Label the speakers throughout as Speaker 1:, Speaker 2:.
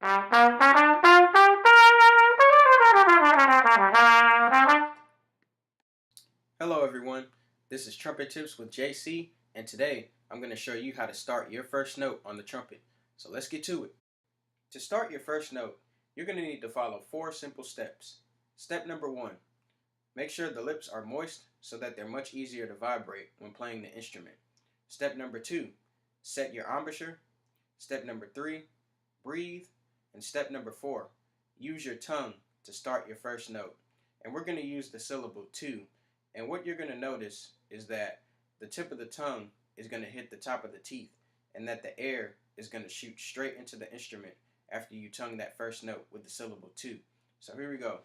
Speaker 1: Hello everyone, this is Trumpet Tips with JC, and today I'm going to show you how to start your first note on the trumpet. So let's get to it. To start your first note, you're going to need to follow 4 simple steps. Step number 1, make sure the lips are moist so that they're much easier to vibrate when playing the instrument. Step number 2, set your embouchure. Step number 3, breathe. And step number 4, use your tongue to start your first note. And we're going to use the syllable to. And what you're going to notice is that the tip of the tongue is going to hit the top of the teeth, and that the air is going to shoot straight into the instrument after you tongue that first note with the syllable to. So here we go.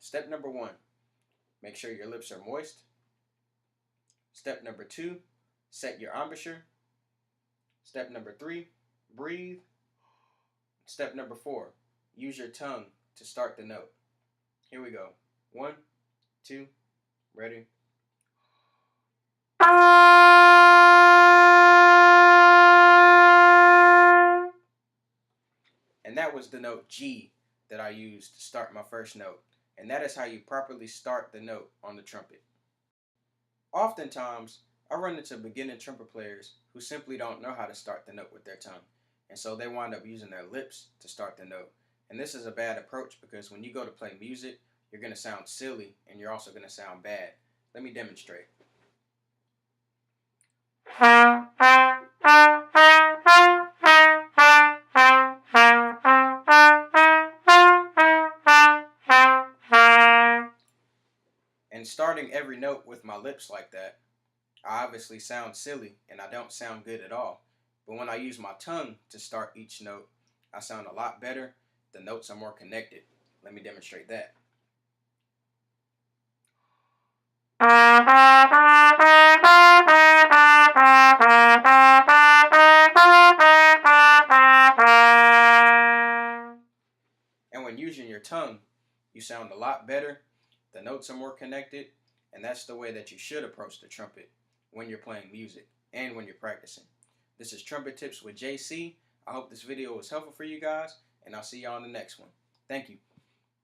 Speaker 1: Step number 1, make sure your lips are moist. Step number 2, set your embouchure. Step number 3, breathe. Step number 4, use your tongue to start the note. Here we go. 1, 2, ready? And that was the note G that I used to start my first note. And that is how you properly start the note on the trumpet. Oftentimes, I run into beginning trumpet players who simply don't know how to start the note with their tongue. And so they wind up using their lips to start the note. And this is a bad approach because when you go to play music, you're going to sound silly and you're also going to sound bad. Let me demonstrate. And starting every note with my lips like that, I obviously sound silly and I don't sound good at all. But when I use my tongue to start each note, I sound a lot better. The notes are more connected. Let me demonstrate that. And when using your tongue, you sound a lot better. The notes are more connected, and that's the way that you should approach the trumpet when you're playing music and when you're practicing. This is Trumpet Tips with JC. I hope this video was helpful for you guys, and I'll see y'all on the next one. Thank you.